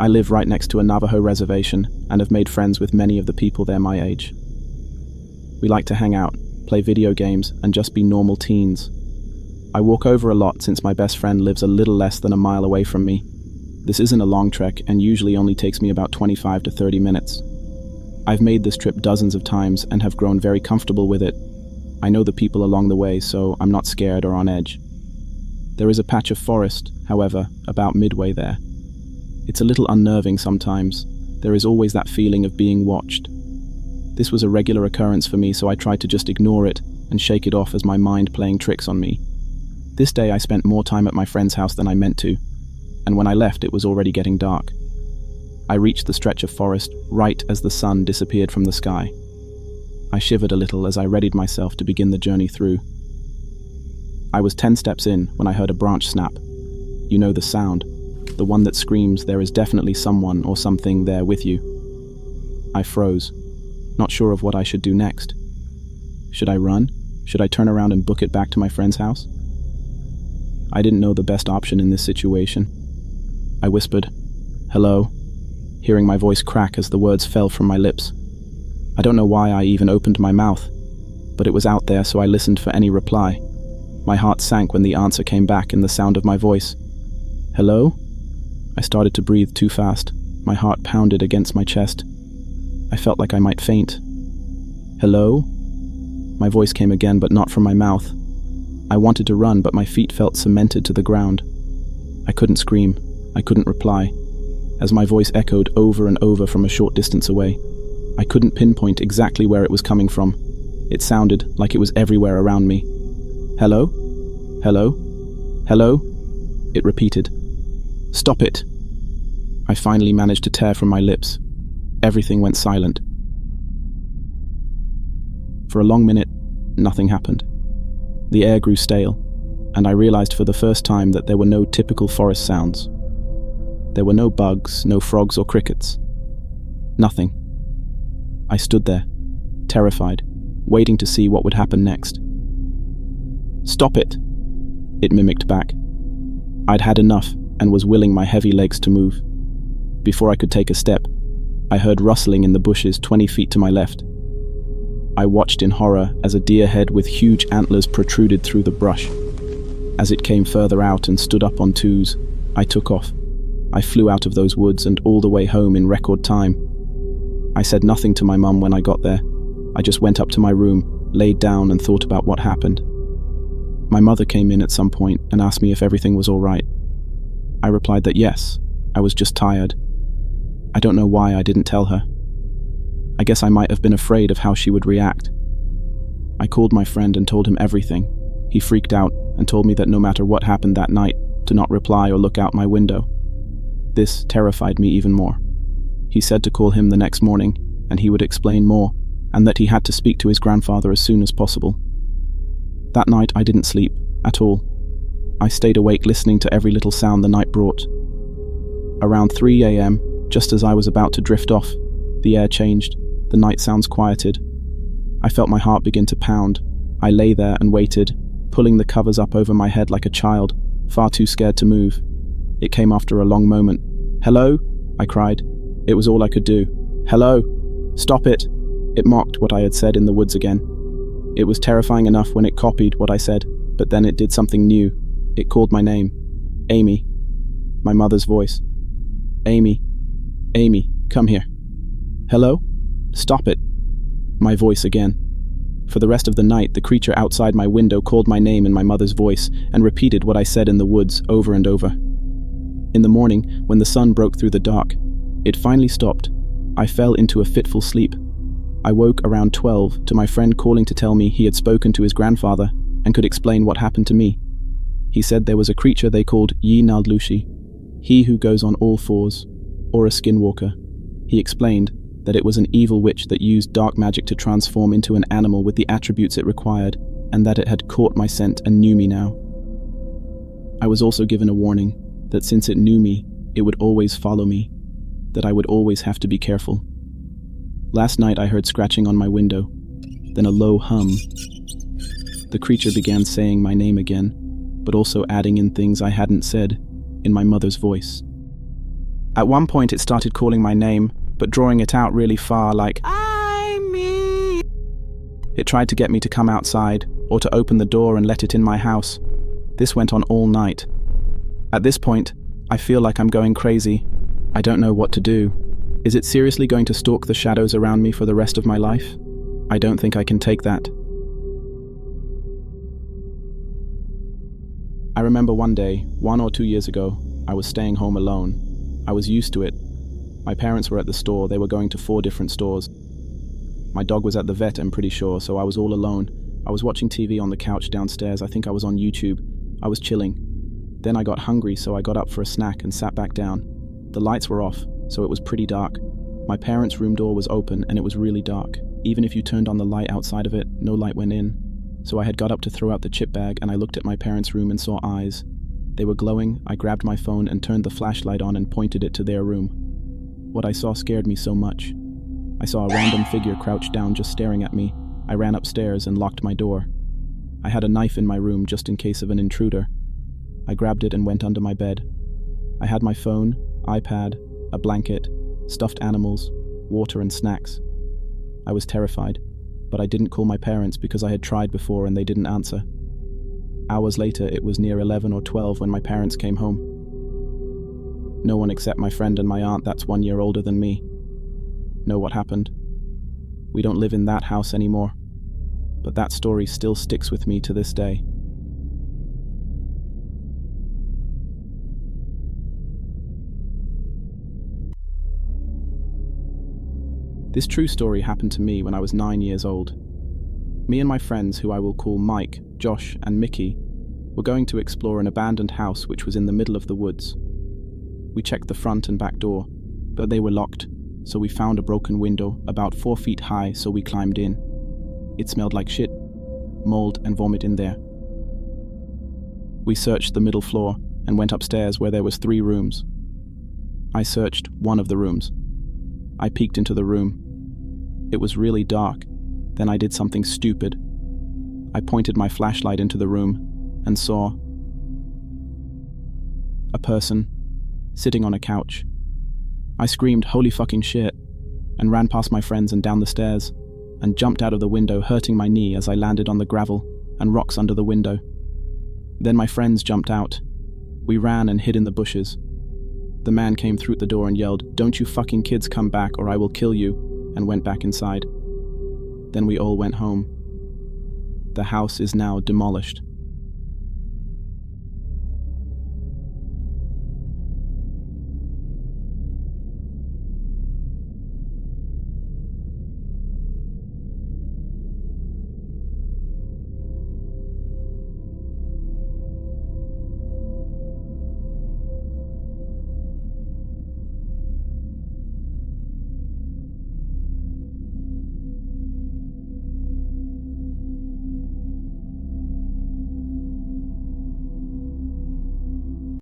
I live right next to a Navajo reservation and have made friends with many of the people there my age. We like to hang out, play video games, and just be normal teens. I walk over a lot since my best friend lives a little less than a mile away from me. This isn't a long trek and usually only takes me about 25 to 30 minutes. I've made this trip dozens of times and have grown very comfortable with it. I know the people along the way, so I'm not scared or on edge. There is a patch of forest, however, about midway there. It's a little unnerving sometimes. There is always that feeling of being watched. This was a regular occurrence for me, so I tried to just ignore it and shake it off as my mind playing tricks on me. This day I spent more time at my friend's house than I meant to, and when I left it was already getting dark. I reached the stretch of forest right as the sun disappeared from the sky. I shivered a little as I readied myself to begin the journey through. I was 10 steps in when I heard a branch snap. You know the sound, the one that screams there is definitely someone or something there with you. I froze, not sure of what I should do next. Should I run? Should I turn around and book it back to my friend's house? I didn't know the best option in this situation. I whispered, "Hello," hearing my voice crack as the words fell from my lips. I don't know why I even opened my mouth, but it was out there, so I listened for any reply. My heart sank when the answer came back in the sound of my voice. "Hello?" I started to breathe too fast. My heart pounded against my chest. I felt like I might faint. "Hello?" My voice came again, but not from my mouth. I wanted to run, but my feet felt cemented to the ground. I couldn't scream. I couldn't reply, as my voice echoed over and over from a short distance away. I couldn't pinpoint exactly where it was coming from. It sounded like it was everywhere around me. "Hello? Hello? Hello?" It repeated. "Stop it!" I finally managed to tear from my lips. Everything went silent. For a long minute, nothing happened. The air grew stale, and I realized for the first time that there were no typical forest sounds. There were no bugs, no frogs or crickets. Nothing. I stood there, terrified, waiting to see what would happen next. "Stop it!" It mimicked back. I'd had enough and was willing my heavy legs to move. Before I could take a step, I heard rustling in the bushes 20 feet to my left. I watched in horror as a deer head with huge antlers protruded through the brush. As it came further out and stood up on twos, I took off. I flew out of those woods and all the way home in record time. I said nothing to my mum when I got there. I just went up to my room, laid down and thought about what happened. My mother came in at some point and asked me if everything was all right. I replied that yes, I was just tired. I don't know why I didn't tell her. I guess I might have been afraid of how she would react. I called my friend and told him everything. He freaked out and told me that no matter what happened that night, to not reply or look out my window. This terrified me even more. He said to call him the next morning, and he would explain more, and that he had to speak to his grandfather as soon as possible. That night I didn't sleep, at all. I stayed awake listening to every little sound the night brought. Around 3 a.m., just as I was about to drift off, the air changed, the night sounds quieted. I felt my heart begin to pound. I lay there and waited, pulling the covers up over my head like a child, far too scared to move. It came after a long moment. "Hello?" I cried. It was all I could do. "Hello? Stop it!" It mocked what I had said in the woods again. It was terrifying enough when it copied what I said, but then it did something new. It called my name. Amy. My mother's voice. "Amy. Amy, come here." "Hello? Stop it." My voice again. For the rest of the night, the creature outside my window called my name in my mother's voice and repeated what I said in the woods over and over. In the morning, when the sun broke through the dark, it finally stopped. I fell into a fitful sleep. I woke around 12 to my friend calling to tell me he had spoken to his grandfather and could explain what happened to me. He said there was a creature they called Yi Naldlushi, he who goes on all fours, or a skinwalker. He explained that it was an evil witch that used dark magic to transform into an animal with the attributes it required, and that it had caught my scent and knew me now. I was also given a warning that since it knew me, it would always follow me, that I would always have to be careful. Last night I heard scratching on my window, then a low hum. The creature began saying my name again, but also adding in things I hadn't said, in my mother's voice. At one point it started calling my name, but drawing it out really far, like, "I'm me." It tried to get me to come outside, or to open the door and let it in my house. This went on all night. At this point, I feel like I'm going crazy. I don't know what to do. Is it seriously going to stalk the shadows around me for the rest of my life? I don't think I can take that. I remember one day, 1 or 2 years ago, I was staying home alone. I was used to it. My parents were at the store. They were going to 4 different stores. My dog was at the vet, I'm pretty sure, so I was all alone. I was watching TV on the couch downstairs. I think I was on YouTube. I was chilling. Then I got hungry, so I got up for a snack and sat back down. The lights were off, so it was pretty dark. My parents' room door was open and it was really dark. Even if you turned on the light outside of it, no light went in. So I had got up to throw out the chip bag and I looked at my parents' room and saw eyes. They were glowing. I grabbed my phone and turned the flashlight on and pointed it to their room. What I saw scared me so much. I saw a random figure crouched down just staring at me. I ran upstairs and locked my door. I had a knife in my room just in case of an intruder. I grabbed it and went under my bed. I had my phone, iPad, a blanket, stuffed animals, water and snacks. I was terrified, but I didn't call my parents because I had tried before and they didn't answer. Hours later, it was near 11 or 12 when my parents came home. No one except my friend and my aunt that's 1 year older than me know what happened. We don't live in that house anymore, but that story still sticks with me to this day. This true story happened to me when I was 9 years old. Me and my friends, who I will call Mike, Josh, and Mickey, were going to explore an abandoned house which was in the middle of the woods. We checked the front and back door, but they were locked, so we found a broken window about 4 feet high, so we climbed in. It smelled like shit, mold, and vomit in there. We searched the middle floor and went upstairs where there was 3 rooms. I searched one of the rooms. I peeked into the room. It was really dark. Then I did something stupid. I pointed my flashlight into the room and saw a person sitting on a couch. I screamed, "Holy fucking shit," and ran past my friends and down the stairs, and jumped out of the window, hurting my knee as I landed on the gravel and rocks under the window. Then my friends jumped out. We ran and hid in the bushes. The man came through the door and yelled, "Don't you fucking kids come back or I will kill you," and went back inside. Then we all went home. The house is now demolished.